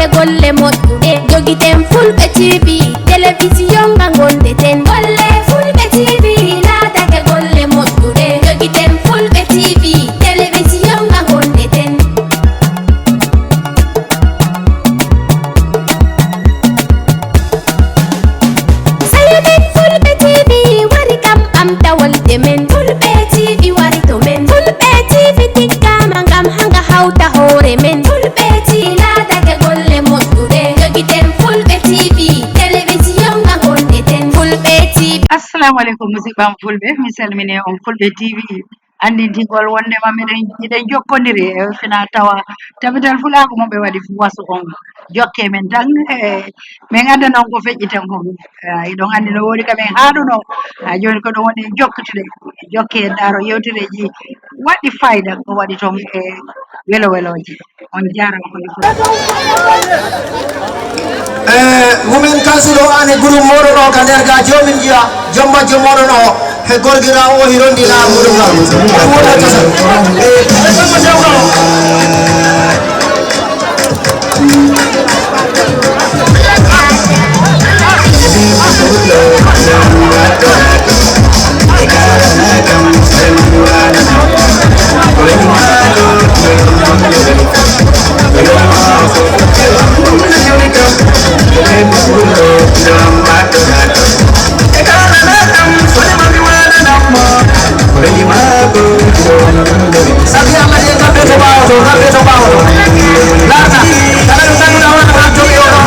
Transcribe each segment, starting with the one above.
take golle moƴƴuɗe jogiten fulɓe TV télévision nga gondeten golle fulɓe TV laatake golle moƴƴuɗe jogiten fulɓe TV télévision nga gondeten sayemin fulɓe TV wari kam ɓamta wolde men fulɓe TV wari to men fulɓe TV tiggama ngam hanga hawta hoore men fulɓe TV laatake golle moƴƴuɗe jogiten fulɓe TV télévision nga gondeten fulɓe TV. Assalamu alaikum musidɓam fulɓe mi salmini on fulɓe TV andintigol wondema miɗen jokkodiri e fina tawa tabital fulako mo ɓe waɗi wasu on jokke men tan min anda noon ko feƴƴiten ko iɗon andi no woodi kamen haaɗuno joni ko ɗum woni jokkutude jokke en ɗaaro yewtereji waɗi fayida ko waɗi toon e welo weloje on jarama women council o ane groupe moɗon o ka nder ga jomin jiya jomma jom moɗon o he gorgira o hirondina groupe ngal ɗum wona tasal Sabi ang mali ang kape sa baho. Lata, talagang tayo na ako ng jogi o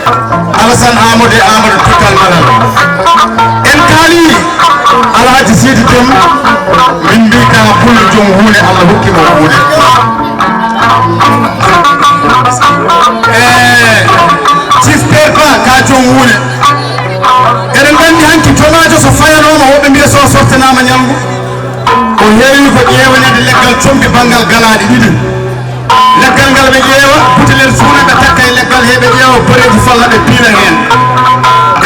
Alasan Amadou Tukal Malal en kali Alhaji Sidi Dem min mbi ka pullo jom huune Allah hokki mo huune cister ba ka jom huune eɗen gandi hanki tomajo so fayanoma woɓe mbiya so sortanama ñamgu o heewi ko ƴewanede leggal combi banggal galaɗe ɗiɗi leggal ngal ɓe ƴeewa putelel suuna ɓe takka e leggal heɓe ƴeewa boreji falla ɓe piila hen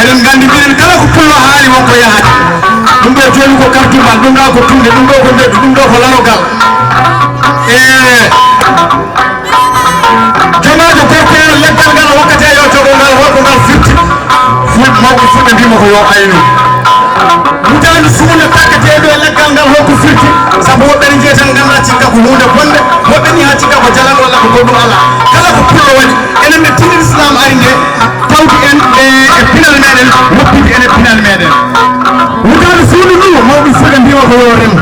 eɗen gandi minen kala ko pullo haali wonko yahata ɗum ɗo joni ko kartumal ɗum ɗa ko tunde ɗum ɗo ko ndeddu ɗum ɗo ko lanogal jomajo gorkoel leggal ngal wakkate yo jogo ngal holko ngal firti mawɓe fulɓe mbima ko yo aynu mutandi suuna takkateɗo e leggal ngal holko firti saabu woɓɓene jeetan ganda cikka ko hunde bonde woɓɓe ni ha cikka ko jalan walla ko goɗɗum ala kala ko pullo waɗi enen ɓe tini l'islam ari nde tawdi en e pinal meɗen woppide en e pinal meɗen mutandi suudu ndu mawɓe fulɓe mbima ko yo rem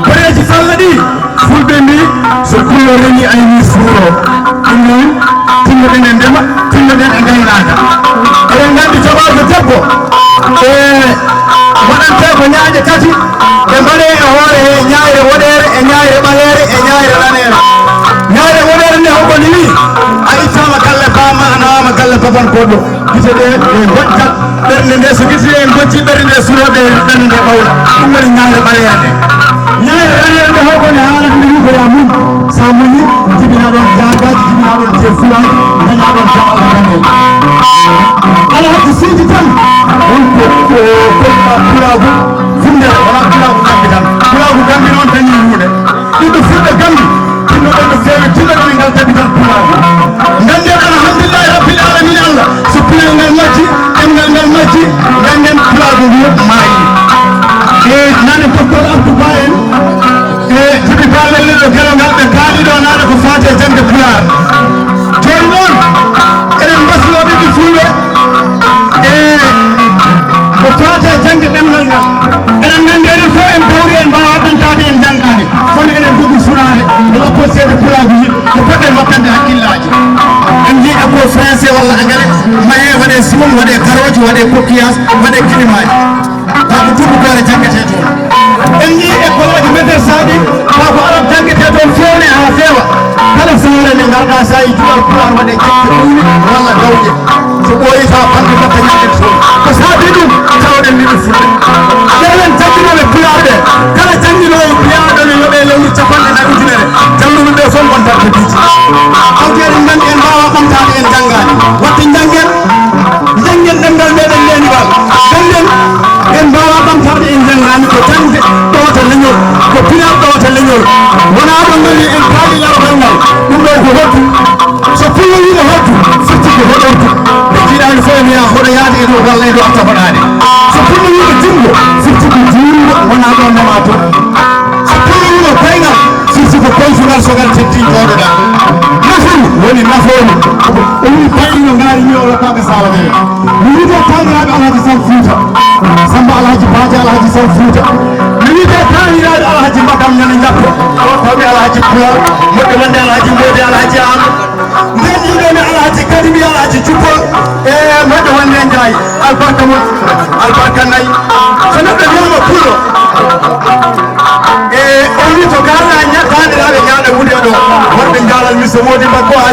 koreji falla ɗi fulɓe mbi so pullo remi ayni suuro ɗum noon timmoɗen e ndema timmoɗen e gaynaka eɗen gandi joɓaɓe debbo waɗante ko ñaaƴe tati ɓe mbaɗe e hoore he ñaayre woɗere e ñaayre ɓalere e ñaayre lanere ñaayre woɗere nde hokkoni wi a ittama galle bama a nawama galle baban koɗɗo gite ɗe e goƴtat ɓernde nde so gite ɗe gocci ɓernde nde suroɓe ɓernde nde ɓawla ɗum woni ñaayre ɓalere nde ñaayre lanere nde hokkoni haalata nde wi ko ya mum sa muñi jibina ɗon jagaji jibina ɗon je fulani daña ɗon jam Allah dañel Alhaji Sidi tan wonko ko pulagu funde wala pulagu gambi tan pulagu gambi noon dañi hunde ɗiɗo fulɓe gambi tinnoɗen no fewi tinnoɗen ngal tabi tan pulagu ganden alhamdulillahi rabbil alamin Allah so pulel ngal majji ɗemgal ngal majji ganden pulagu ngu maayi e nane docteur Abdou Ba en e jibi balelleɗo gelogal ɓe kaali ɗo nane ko fate jangde pular joni noon eɗen mbasloɓe ɗi fulɓe ko fate jangde ɗemgal ngal eɗen gandi eɗen fof en bawri en mbawa ɗantade en jangani kono eɗen jogui sunade e opposede pulagu yit ko poɗɗen wattande hakkillaji en ji abo français walla engrais maye waɗe simon waɗe carotte waɗe coquillage waɗe kilimaji tako tubukore jangete toon en ji école aji médersaji tako arab jangete toon fewne ha feewa kala sahara nde garɗa sa yi juɗal pular waɗe jangde ɗowni walla gawƴe so ɓooyi taw ɓandu makka ñaɗen toon ko saabi ɗum tawɗen ndiɗo fulɓe ƴeewen jangguinoɓe pularɓe kala jangguinoɓe pularɗo no yoɓe lewru capanɗe nayi ujunere jangluɓe ɓe fof gontat ko diiti awteɗen gandi en mbawa ɓamtade en janggani watte janggen ɗemgal meɗen lenigal ganden en mbawa ɓamtade en janggani ko jangde ɗowata leñol ko pinar ɗowata leñol wona ɗon goni en kaali lawgal ngal ɗum ɗo ko hottu so pullo wiɗo hottu firti ko hoɗortu ɓe jiiɗani fof en wiya hoɗo yaade e ɗo walla e ɗo acca hoɗade so pullo wiɗo jungo firti ko juungo wona ɗo nema to so pullo wiɗo koyngal firti ko koytugal sogal tetti jooɗoɗa nafu woni nafooni ɗum payino ngaari ñoolo kamɓe sala men mi wiide taniraɓe alhaji sam fouta samba alhaji baji alhaji sam fouta mi wiide taniraɓe alhaji mbakam ñani jakko awa tawɓe alhaji pula moƴƴo wonde alhaji mbodi alhaji ama nden yimɓene alhaji kadimi alhaji cuppol e moƴƴo wonde ndiaye albarka mo albarka nayyi so neɗɗo wiyama pullo e on wi to garɗa taniraɓe ñaɗa wuuɗe ɗo wonɓe jaalal miso woodi mbaggo ha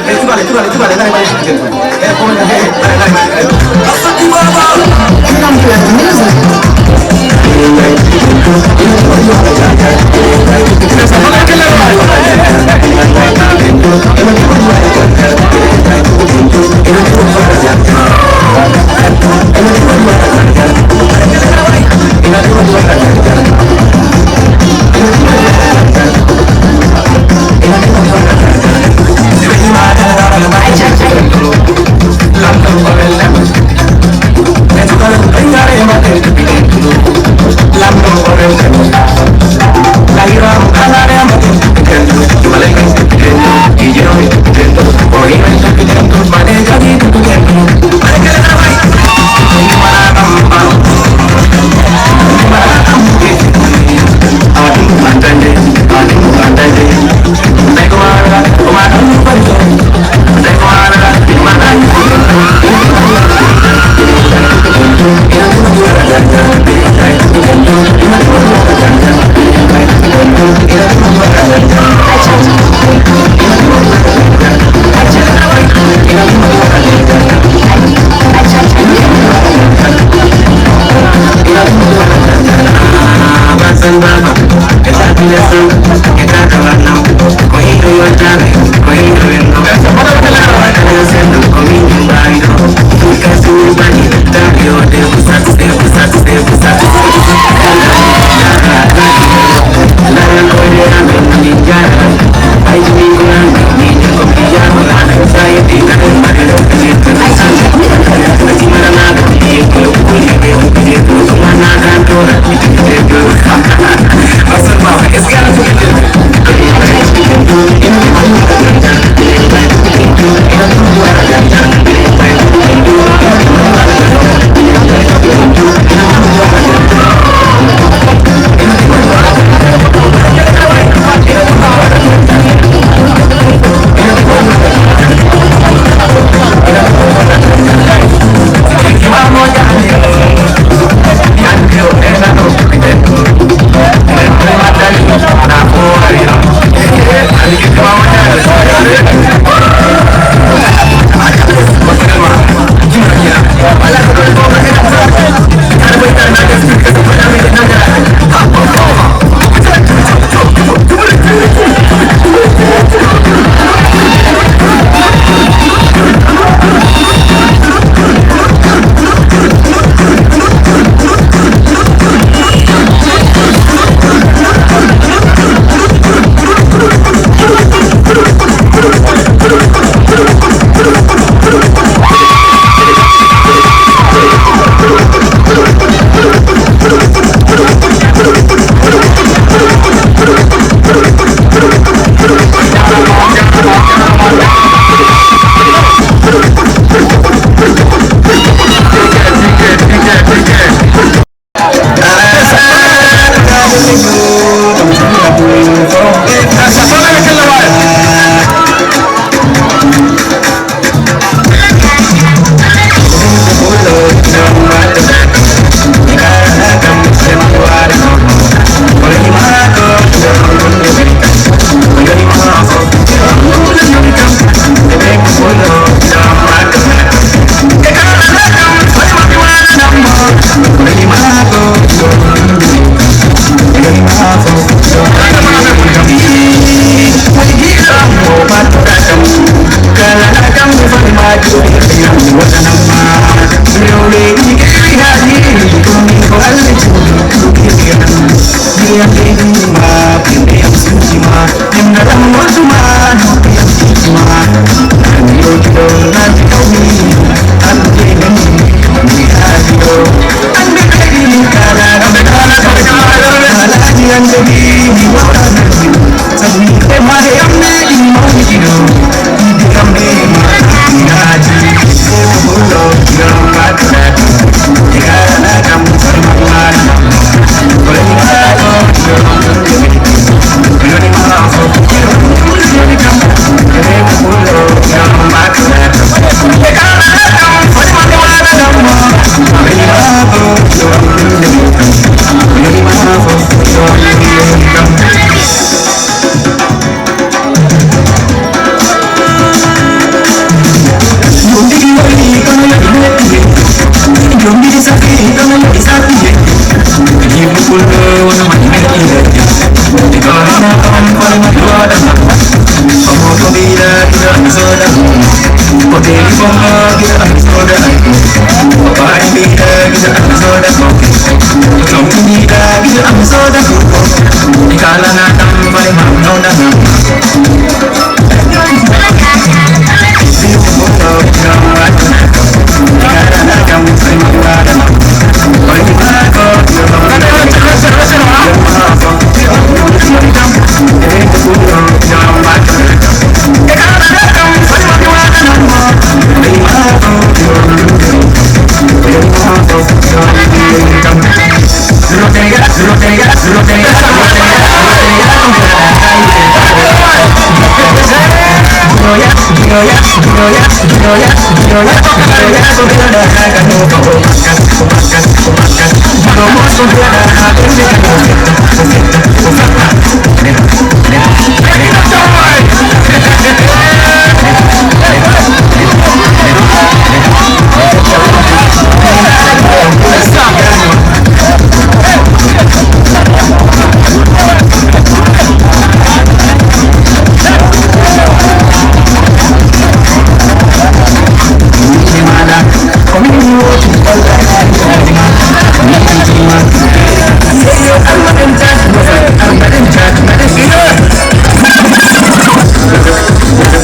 I'm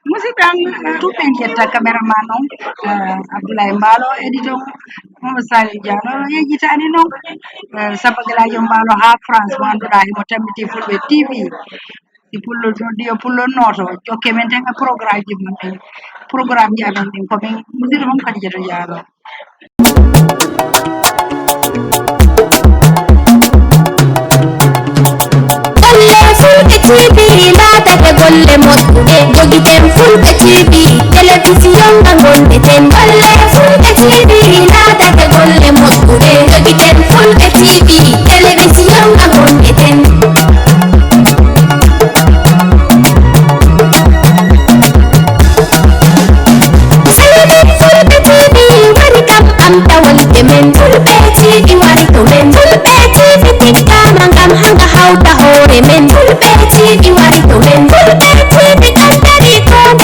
musidɗam tuɓɓen jetta caméraman on Abdoulaye Mbalo édito Mamadou Salih Diallo yejjitani noon sabagalajo Mbalo ha France mo annduɗa emo tampiti Fulɓe TV si pullo ɗiyo pullonnoto jokke men tan e programme ji mon ɗin programme ji amen ɗin komin musidɗo mom Khadijatou Diallo Fulɓe TV laatake golle moƴƴuɗe jogiten Fulɓe TV télévision nga gondeten golle Fulɓe TV laatake golle moƴƴuɗe jogiten Fulɓe TV télévision